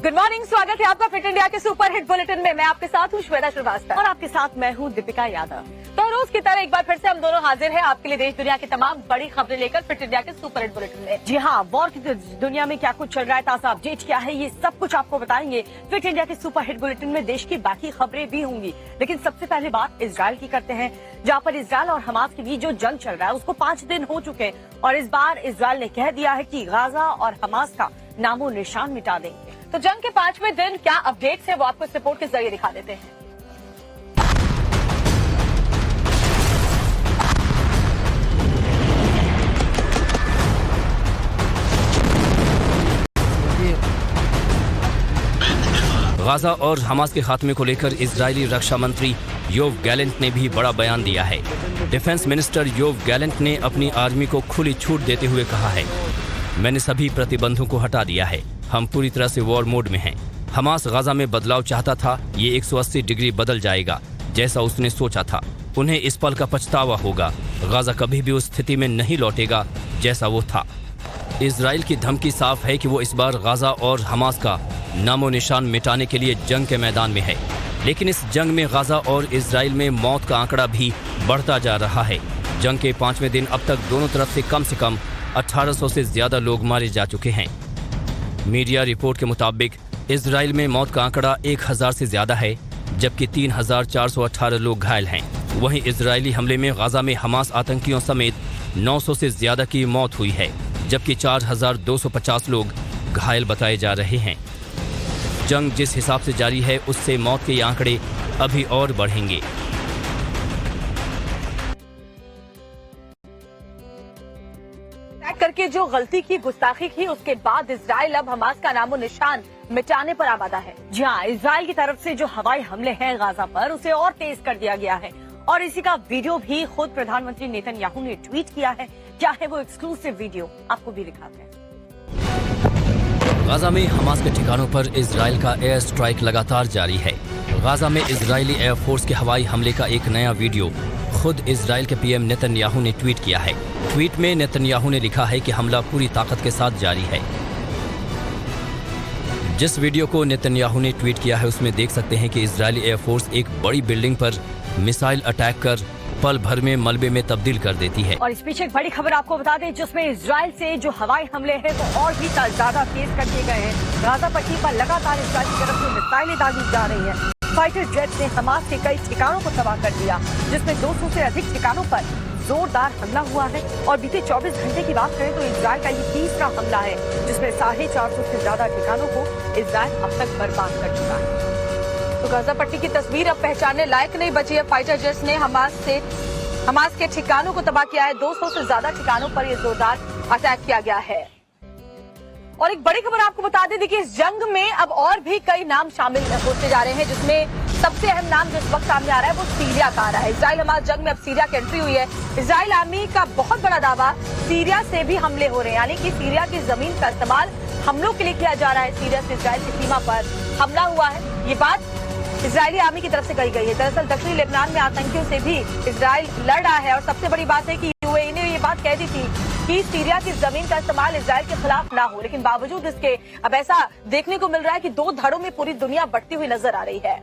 Good morning, स्वागत है आपका फिट इंडिया के सुपर हिट बुलेटिन में। मैं आपके साथ हूँ श्वेता श्रीवास्तव और आपके साथ मैं हूँ दीपिका यादव। तो रोज की तरह एक बार फिर से हम दोनों हाजिर हैं आपके लिए देश दुनिया की तमाम बड़ी खबरें लेकर फिट इंडिया के सुपर हिट बुलेटिन में। जी हाँ, वॉर की दुनिया में क्या कुछ चल रहा है, ताजा अपडेट क्या है, ये सब कुछ आपको बताएंगे फिट इंडिया के सुपर हिट बुलेटिन में। देश की बाकी खबरें भी होंगी, लेकिन सबसे पहले बात इजराइल की करते हैं, जहाँ पर इजराइल और हमास के बीच जो जंग चल रहा है उसको 5 दिन हो चुके हैं और इस बार इजराइल ने कह दिया है कि गाजा और हमास का नामो निशान मिटा देंगे। तो जंग के 5वें दिन क्या अपडेट्स है वो आपको इस रिपोर्ट के जरिए दिखा देते हैं। गाजा और हमास के खात्मे को लेकर इजरायली रक्षा मंत्री योव गैलेंट ने भी बड़ा बयान दिया है। डिफेंस मिनिस्टर योव गैलेंट ने अपनी आर्मी को खुली छूट देते हुए कहा है, मैंने सभी प्रतिबंधों को हटा दिया है, हम पूरी तरह से वॉर मोड में हैं। हमास गाजा में बदलाव चाहता था, ये 180 डिग्री बदल जाएगा जैसा उसने सोचा था। उन्हें इस पल का पछतावा होगा। गाजा कभी भी उस स्थिति में नहीं लौटेगा जैसा वो था। इजराइल की धमकी साफ है कि वो इस बार गाजा और हमास का नामो निशान मिटाने के लिए जंग के मैदान में है। लेकिन इस जंग में गाजा और इजराइल में मौत का आंकड़ा भी बढ़ता जा रहा है। जंग के 5वें दिन अब तक दोनों तरफ से कम 1800 से ज्यादा लोग मारे जा चुके हैं। मीडिया रिपोर्ट के मुताबिक इजराइल में मौत का आंकड़ा 1000 से ज्यादा है, जबकि 3418 लोग घायल हैं। वहीं इजरायली हमले में गाजा में हमास आतंकियों समेत 900 से ज्यादा की मौत हुई है, जबकि 4250 लोग घायल बताए जा रहे हैं। जंग जिस हिसाब से जारी है उससे मौत के आंकड़े अभी और बढ़ेंगे। करके जो गलती की, गुस्ताखी की, उसके बाद इजराइल अब हमास का नामो निशान मिटाने पर आमादा है। जी हाँ, इजराइल की तरफ से जो हवाई हमले हैं गाजा पर उसे और तेज कर दिया गया है और इसी का वीडियो भी खुद प्रधानमंत्री नेतन्याहू ने ट्वीट किया है। क्या है वो एक्सक्लूसिव वीडियो, आपको भी दिखाते हैं। गाजा में हमास के ठिकानों पर इजराइल का एयर स्ट्राइक लगातार जारी है। गाजा में इजरायली एयरफोर्स के हवाई हमले का एक नया वीडियो खुद इजराइल के पीएम नेतन्याहू ने ट्वीट किया है। ट्वीट में नेतन्याहू ने लिखा है कि हमला पूरी ताकत के साथ जारी है। जिस वीडियो को नेतन्याहू ने ट्वीट किया है उसमें देख सकते हैं कि इजरायली एयरफोर्स एक बड़ी बिल्डिंग पर मिसाइल अटैक कर पल भर में मलबे में तब्दील कर देती है। और इस पीछे एक बड़ी खबर आपको बता दें, जिसमें इजराइल से जो हवाई हमले हैं वो और भी ज्यादा तेज कर दिए गए हैं। गाजा पट्टी पर लगातार इजराइल की तरफ से मिसाइलें दागी जा रही हैं। फाइटर जेट ने हमास के कई ठिकानों को तबाह कर दिया, जिसमें 200 से अधिक ठिकानों पर जोरदार हमला हुआ है। और बीते 24 घंटे की बात करें तो इजराइल का ये 30वां हमला है, जिसमें 450 से ज्यादा ठिकानों को इजराइल अब तक बर्बाद कर चुका है। तो गाजा पट्टी की तस्वीर अब पहचानने लायक नहीं बची है। फाइटर जेट्स ने हमास के ठिकानों को तबाह किया है। 200 से ज्यादा ठिकानों पर यह जोरदार अटैक किया गया है। और एक बड़ी खबर आपको बता दें, देखिए इस जंग में अब और भी कई नाम शामिल होते जा रहे हैं, जिसमें सबसे अहम नाम जो इस वक्त सामने आ रहा है वो सीरिया का आ रहा है। इजराइल हमास जंग में अब सीरिया की एंट्री हुई है। इजराइल आर्मी का बहुत बड़ा दावा, सीरिया से भी हमले हो रहे हैं, यानी कि सीरिया की जमीन का इस्तेमाल हमलों के लिए किया जा रहा है। सीरिया से इजराइल की सीमा पर हमला हुआ है, ये बात इजरायली आर्मी की तरफ से कही गई है। दरअसल दक्षिणी लेबनान में आतंकियों से भी इजराइल लड़ रहा है और सबसे बड़ी बात है कि यूएई ने ये बात कह दी थी कि सीरिया की जमीन का इस्तेमाल इजराइल के खिलाफ ना हो, लेकिन बावजूद इसके अब ऐसा देखने को मिल रहा है कि 2 धड़ों में पूरी दुनिया बढ़ती हुई नजर आ रही है।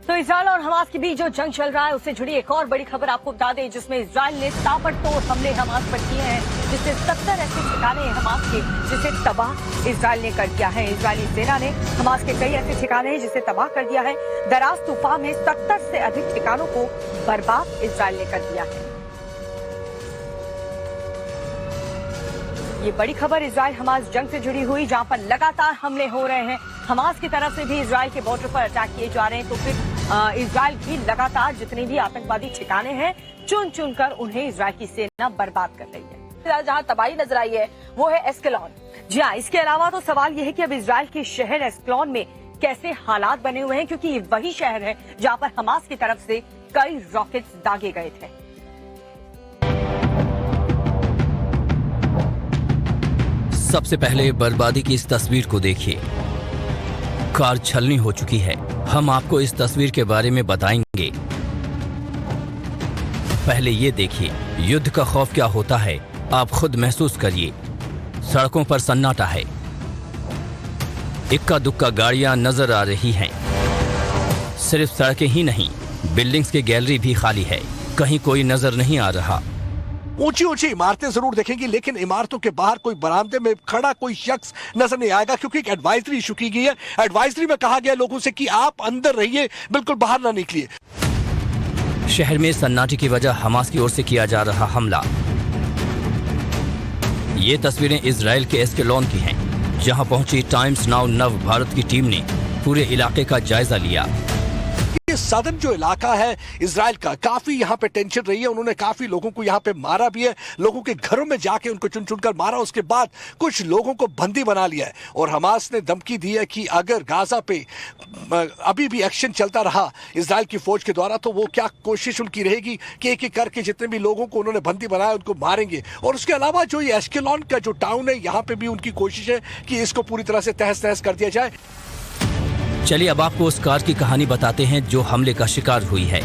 तो इजराइल और हमास के बीच जो जंग चल रहा है उससे जुड़ी एक और बड़ी खबर आपको बता दें, जिसमें इजराइल ने ताबड़तोड़ हमले हमास पर किए हैं, जिससे 70 ऐसे ठिकाने हैं हमास के जिसे तबाह इजराइल ने कर दिया है। इजरायली सेना ने हमास के कई ऐसे ठिकाने हैं जिसे तबाह कर दिया है। दराज तूफा में 70 से अधिक ठिकानों को बर्बाद इजराइल ने कर दिया है। ये बड़ी खबर इजराइल हमास जंग से जुड़ी हुई, जहां पर लगातार हमले हो रहे हैं। हमास की तरफ से भी इजराइल के बॉर्डर पर अटैक किए जा रहे हैं। तो फिर इजराइल भी लगातार जितने भी आतंकवादी ठिकाने हैं चुन चुन कर उन्हें इजराइल की सेना बर्बाद कर रही है। जहां तबाही नजर आई है वो है एस्कलॉन। जी हाँ, इसके अलावा तो सवाल यह है कि अब इजराइल के शहर एस्कलॉन में कैसे हालात बने हुए हैं, क्योंकि ये वही शहर है जहां पर हमास की तरफ से कई रॉकेट्स दागे गए थे। सबसे पहले बर्बादी की इस तस्वीर को देखिए। कार छलनी हो चुकी है। हम आपको इस तस्वीर के बारे में बताएंगे। पहले ये देखिए, युद्ध का खौफ क्या होता है आप खुद महसूस करिए। सड़कों पर सन्नाटा है। इक्का दुक्का गाड़ियां नजर आ रही हैं। सिर्फ सड़कें ही नहीं, बिल्डिंग्स की गैलरी भी खाली है, कहीं कोई नजर नहीं आ रहा। ऊंची ऊंची इमारतें जरूर देखेंगी, लेकिन इमारतों के बाहर कोई बरामदे में खड़ा कोई शख्स नजर नहीं आएगा, क्योंकि एक एडवाइजरी इशू की गई है। एडवाइजरी में कहा गया लोगों से कि आप अंदर रहिए, बिल्कुल बाहर ना निकलिए। शहर में सन्नाटे की वजह हमास की ओर से किया जा रहा हमला। ये तस्वीरें इजराइल के एस्केलोन की हैं, जहां पहुंची टाइम्स नाउ नव भारत की टीम ने पूरे इलाके का जायजा लिया। ये सदन जो इलाका है इजराइल का, काफी यहाँ पे टेंशन रही है। उन्होंने काफी लोगों को यहाँ पे मारा भी है, लोगों के घरों में जाके उनको चुन चुन कर मारा। उसके बाद कुछ लोगों को बंदी बना लिया है और हमास ने धमकी दी है कि अगर गाजा पे अभी भी एक्शन चलता रहा इजराइल की फौज के द्वारा, तो वो क्या कोशिश उनकी रहेगी कि एक एक करके जितने भी लोगों को उन्होंने बंदी बनाया उनको मारेंगे। और उसके अलावा जो ये एस्केलोन का जो टाउन है, यहाँ पे भी उनकी कोशिश है कि इसको पूरी तरह से तहस नहस कर दिया जाए। चलिए अब आपको उस कार की कहानी बताते हैं जो हमले का शिकार हुई है।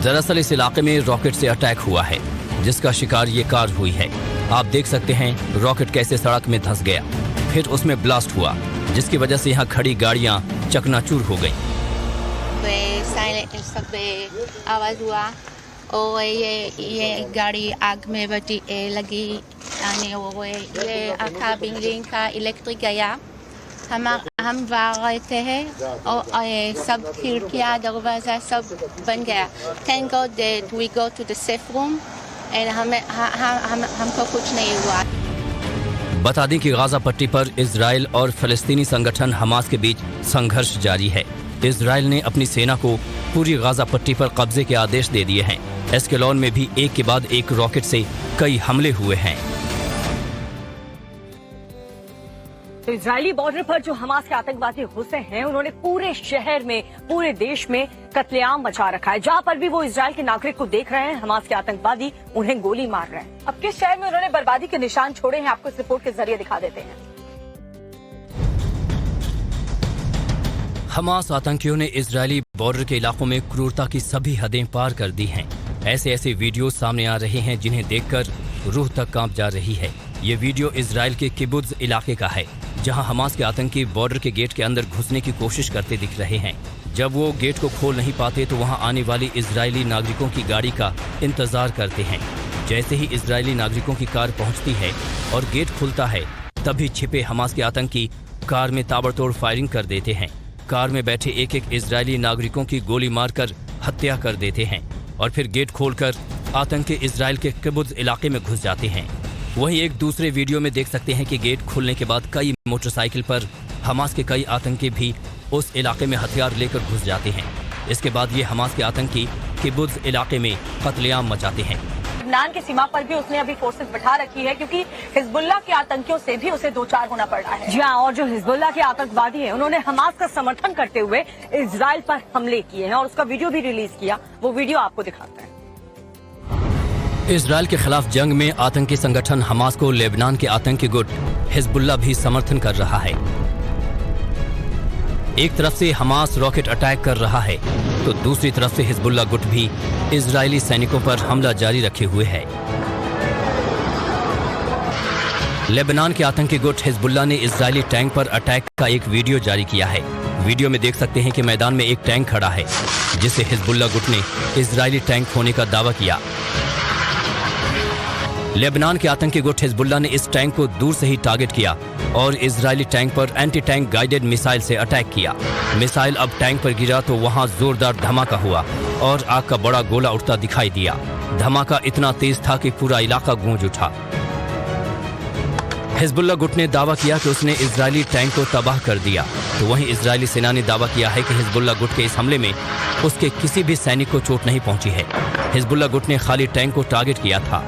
दरअसल इस इलाके में रॉकेट से अटैक हुआ है, जिसका शिकार ये कार हुई है। आप देख सकते हैं रॉकेट कैसे सड़क में धंस गया, फिर उसमें ब्लास्ट हुआ, जिसकी वजह से यहाँ खड़ी गाड़ियाँ चकनाचूर हो गई। आवाज हुआ और ये गाड़ी आग में लगी, ये आखा बिल्डिंग का इलेक्ट्रिक गया। हम बाहर रहते हैं और सब खिड़कियाँ दरवाजा सब बन गया। Thank God that we go to the safe room and हमको कुछ नहीं हुआ। बता दें कि गाजा पट्टी पर इजराइल और फलस्तीनी संगठन हमास के बीच संघर्ष जारी है। इजराइल ने अपनी सेना को पूरी गाजा पट्टी पर कब्जे के आदेश दे दिए हैं। एस्केलोन में भी एक के बाद एक रॉकेट से कई हमले हुए हैं। तो इजरायली बॉर्डर पर जो हमास के आतंकवादी घुसे हैं, उन्होंने पूरे शहर में, पूरे देश में कत्लेआम मचा रखा है। जहां पर भी वो इजराइल के नागरिक को देख रहे हैं, हमास के आतंकवादी उन्हें गोली मार रहे हैं। अब किस शहर में उन्होंने बर्बादी के निशान छोड़े हैं, आपको इस रिपोर्ट के जरिए दिखा देते हैं। हमास आतंकियों ने इजरायली बॉर्डर के इलाकों में क्रूरता की सभी हदें पार कर दी हैं। ऐसे वीडियो सामने आ रहे हैं जिन्हें देखकर रूह तक कांप जा रही है। ये वीडियो इजराइल के किबुत्ज इलाके का है, जहां हमास के आतंकी बॉर्डर के गेट के अंदर घुसने की कोशिश करते दिख रहे हैं। जब वो गेट को खोल नहीं पाते तो वहां आने वाली इजरायली नागरिकों की गाड़ी का इंतजार करते हैं। जैसे ही इजरायली नागरिकों की कार पहुंचती है और गेट खुलता है, तभी छिपे हमास के आतंकी कार में ताबड़तोड़ फायरिंग कर देते हैं। कार में बैठे एक एक इजरायली नागरिकों की गोली मारकर हत्या कर देते हैं और फिर गेट खोलकर आतंकी इजराइल के किबुत्ज इलाके में घुस जाते हैं। वहीं एक दूसरे वीडियो में देख सकते हैं कि गेट खुलने के बाद कई मोटरसाइकिल पर हमास के कई आतंकी भी उस इलाके में हथियार लेकर घुस जाते हैं। इसके बाद ये हमास के आतंकी किबुत्ज इलाके में कत्लेआम मचाते हैं। लबनान की सीमा पर भी उसने अभी फोर्सेस बैठा रखी है, क्योंकि हिजबुल्लाह के आतंकियों से भी उसे दो चार होना पड़ रहा है। जी हाँ, और जो हिजबुल्लाह के आतंकवादी हैं, उन्होंने हमास का समर्थन करते हुए इजराइल पर हमले किए हैं और उसका वीडियो भी रिलीज किया। वो वीडियो आपको दिखाते हैं। इजराइल के खिलाफ जंग में आतंकी संगठन हमास को लेबनान के आतंकी गुट हिजबुल्लाह भी समर्थन कर रहा है। एक तरफ से हमास रॉकेट अटैक कर रहा है, तो दूसरी तरफ से हिजबुल्लाह गुट भी इजरायली सैनिकों पर हमला जारी रखे हुए है। लेबनान के आतंकी गुट हिजबुल्लाह ने इजरायली टैंक पर अटैक का एक वीडियो जारी किया है। वीडियो में देख सकते हैं कि मैदान में एक टैंक खड़ा है, जिसे हिजबुल्लाह गुट ने इजरायली टैंक होने का दावा किया। लेबनान के आतंकी गुट हिजबुल्लाह ने इस टैंक को दूर से ही टारगेट किया और इजरायली टैंक पर एंटी टैंक गाइडेड मिसाइल से अटैक किया। मिसाइल अब टैंक पर गिरा तो वहां जोरदार धमाका हुआ और आग का बड़ा गोला उठता दिखाई दिया। धमाका इतना तेज था कि पूरा इलाका गूंज उठा। हिजबुल्लाह गुट ने दावा किया कि उसने इजरायली टैंक को तबाह कर दिया, तो वहीं इजरायली सेना ने दावा किया है कि हिजबुल्लाह गुट के इस हमले में उसके किसी भी सैनिक को चोट नहीं पहुंची है। हिजबुल्लाह गुट ने खाली टैंक को टारगेट किया था।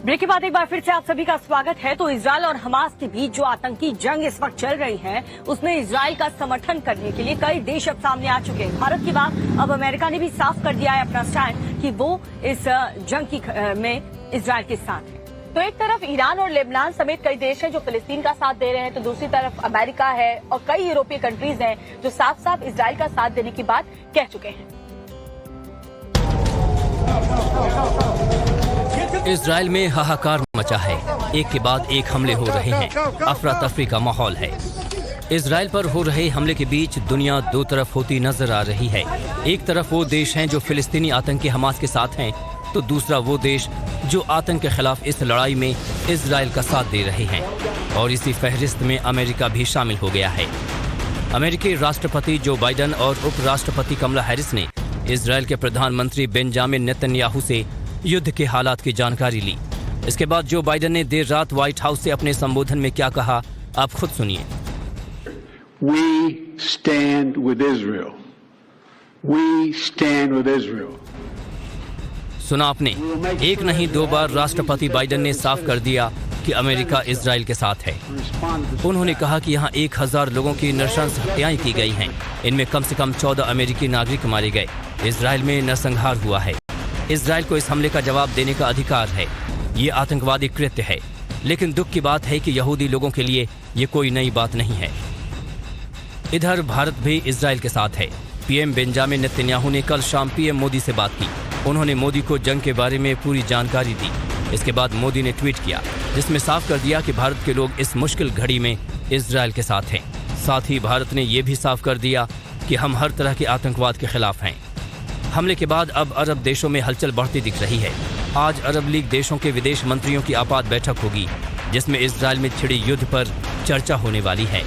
ब्रेक के बाद एक बार फिर से आप सभी का स्वागत है। तो इजराइल और हमास के बीच जो आतंकी जंग इस वक्त चल रही है, उसमें इजराइल का समर्थन करने के लिए कई देश अब सामने आ चुके हैं। भारत के बाद अब अमेरिका ने भी साफ कर दिया है अपना स्टैंड कि वो इस जंग में इजराइल के साथ है। तो एक तरफ ईरान और लेबनान समेत कई देश हैं जो फिलिस्तीन का साथ दे रहे हैं, तो दूसरी तरफ अमेरिका है और कई यूरोपीय कंट्रीज हैं जो साफ साफ इजराइल का साथ देने की बात कह चुके हैं। इजराइल में हाहाकार मचा है। एक के बाद एक हमले हो रहे हैं। अफरा तफरी का माहौल है। इजराइल पर हो रहे हमले के बीच दुनिया दो तरफ होती नजर आ रही है। एक तरफ वो देश हैं जो फिलिस्तीनी आतंकी हमास के साथ हैं, तो दूसरा वो देश जो आतंक के खिलाफ इस लड़ाई में इजराइल का साथ दे रहे हैं। और इसी फहरिस्त में अमेरिका भी शामिल हो गया है। अमेरिकी राष्ट्रपति जो बाइडन और उपराष्ट्रपति कमला हैरिस ने इजराइल के प्रधानमंत्री बेंजामिन नेतन्याहू से युद्ध के हालात की जानकारी ली। इसके बाद जो बाइडन ने देर रात व्हाइट हाउस से अपने संबोधन में क्या कहा, आप खुद सुनिए। We stand with Israel. We stand with Israel. सुना आपने, एक नहीं दो बार राष्ट्रपति बाइडन ने साफ कर दिया कि अमेरिका इजराइल के साथ है। उन्होंने कहा कि यहाँ 1000 लोगों की नृशंस हत्याएं की गई हैं। इनमें कम से कम 14 अमेरिकी नागरिक मारे गए। इजराइल में नरसंहार हुआ है। इजराइल को इस हमले का जवाब देने का अधिकार है। ये आतंकवादी कृत्य है। लेकिन दुख की बात है कि यहूदी लोगों के लिए ये कोई नई बात नहीं है। इधर भारत भी इजराइल के साथ है। पीएम बेंजामिन नेतन्याहू ने कल शाम पीएम मोदी से बात की। उन्होंने मोदी को जंग के बारे में पूरी जानकारी दी। इसके बाद मोदी ने ट्वीट किया, जिसमें साफ कर दिया कि भारत के लोग इस मुश्किल घड़ी में इजराइल के साथ हैं। साथ ही भारत ने यह भी साफ कर दिया कि हम हर तरह के आतंकवाद के खिलाफ हैं। हमले के बाद अब अरब देशों में हलचल बढ़ती दिख रही है। आज अरब लीग देशों के विदेश मंत्रियों की आपात बैठक होगी, जिसमें इजराइल में छिड़ी युद्ध पर चर्चा होने वाली है।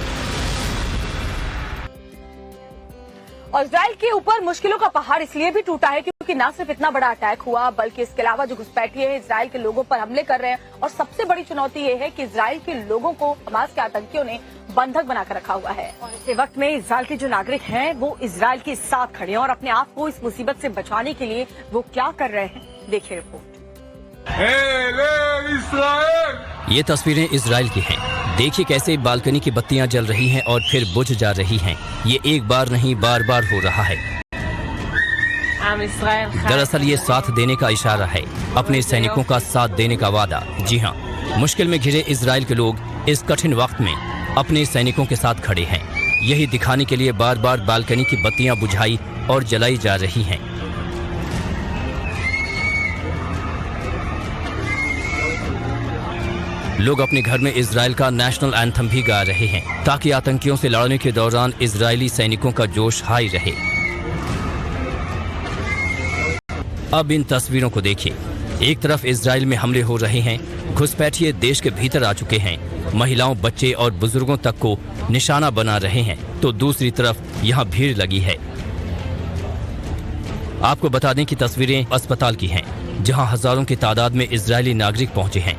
और इजराइल के ऊपर मुश्किलों का पहाड़ इसलिए भी टूटा है क्योंकि न सिर्फ इतना बड़ा अटैक हुआ, बल्कि इसके अलावा जो घुसपैठिए इजराइल के लोगों पर हमले कर रहे हैं। और सबसे बड़ी चुनौती ये है कि इजराइल के लोगों को हमास के आतंकियों ने बंधक बनाकर रखा हुआ है। और इस वक्त में इजराइल के जो नागरिक हैं वो इजराइल के साथ खड़े हैं और अपने आप को इस मुसीबत से बचाने के लिए वो क्या कर रहे हैं, देखिए रिपोर्ट। ये तस्वीरें इजराइल की हैं। देखिए कैसे बालकनी की बत्तियां जल रही हैं और फिर बुझ जा रही हैं। ये एक बार नहीं बार बार हो रहा है। दरअसल ये साथ देने का इशारा है, अपने सैनिकों का साथ देने का वादा। जी हाँ, मुश्किल में घिरे इजराइल के लोग इस कठिन वक्त में अपने सैनिकों के साथ खड़े हैं। यही दिखाने के लिए बार बार बालकनी की बत्तियां बुझाई और जलाई जा रही हैं। लोग अपने घर में इजराइल का नेशनल एंथम भी गा रहे हैं ताकि आतंकियों से लड़ने के दौरान इजरायली सैनिकों का जोश हाई रहे। अब इन तस्वीरों को देखिए। एक तरफ इजराइल में हमले हो रहे हैं, घुसपैठिए देश के भीतर आ चुके हैं, महिलाओं, बच्चे और बुजुर्गों तक को निशाना बना रहे हैं, तो दूसरी तरफ यहाँ भीड़ लगी है। आपको बता दें कि तस्वीरें अस्पताल की हैं, जहाँ हजारों की तादाद में इजरायली नागरिक पहुंचे हैं।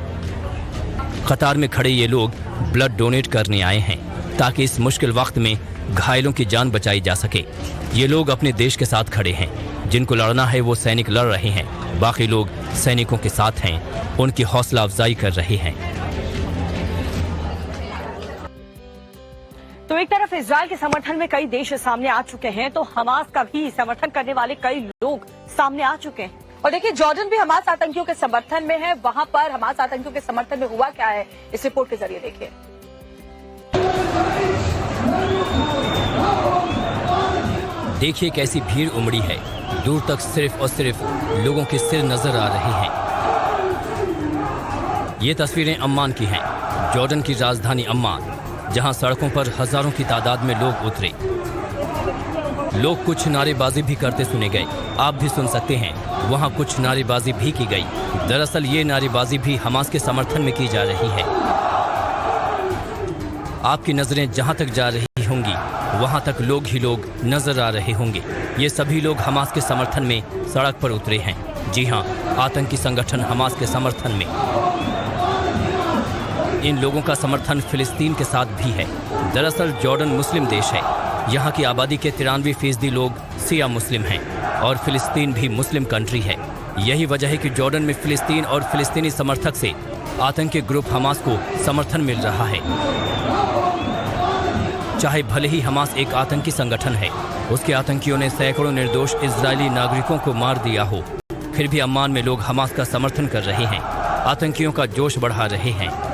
कतार में खड़े ये लोग ब्लड डोनेट करने आए हैं ताकि इस मुश्किल वक्त में घायलों की जान बचाई जा सके। ये लोग अपने देश के साथ खड़े हैं। जिनको लड़ना है वो सैनिक लड़ रहे हैं, बाकी लोग सैनिकों के साथ हैं, उनकी हौसला अफजाई कर रहे हैं। तो एक तरफ इजराइल के समर्थन में कई देश सामने आ चुके हैं, तो हमास का भी समर्थन करने वाले कई लोग सामने आ चुके हैं। और देखिए, जॉर्डन भी हमास आतंकियों के समर्थन में है। वहां पर हमास आतंकियों के समर्थन में हुआ क्या है, इस रिपोर्ट के जरिए देखिए। देखिए कैसी भीड़ उमड़ी है। दूर तक सिर्फ और सिर्फ लोगों के सिर नजर आ रहे हैं। ये तस्वीरें अम्मान की हैं, जॉर्डन की राजधानी अम्मान, जहां सड़कों पर हजारों की तादाद में लोग उतरे। लोग कुछ नारेबाजी भी करते सुने गए। आप भी सुन सकते हैं, वहां कुछ नारेबाजी भी की गई। दरअसल ये नारेबाजी भी हमास के समर्थन में की जा रही है। आपकी नजरें जहां तक जा रही होंगी, वहां तक लोग ही लोग नजर आ रहे होंगे। ये सभी लोग हमास के समर्थन में सड़क पर उतरे हैं। जी हाँ, आतंकी संगठन हमास के समर्थन में। इन लोगों का समर्थन फिलिस्तीन के साथ भी है। दरअसल जॉर्डन मुस्लिम देश है। यहाँ की आबादी के 93% लोग शिया मुस्लिम हैं और फिलिस्तीन भी मुस्लिम कंट्री है। यही वजह है कि जॉर्डन में फिलिस्तीन और फिलिस्तीनी समर्थक से आतंकी ग्रुप हमास को समर्थन मिल रहा है। चाहे भले ही हमास एक आतंकी संगठन है, उसके आतंकियों ने सैकड़ों निर्दोष इजरायली नागरिकों को मार दिया हो, फिर भी अम्मान में लोग हमास का समर्थन कर रहे हैं, आतंकियों का जोश बढ़ा रहे हैं।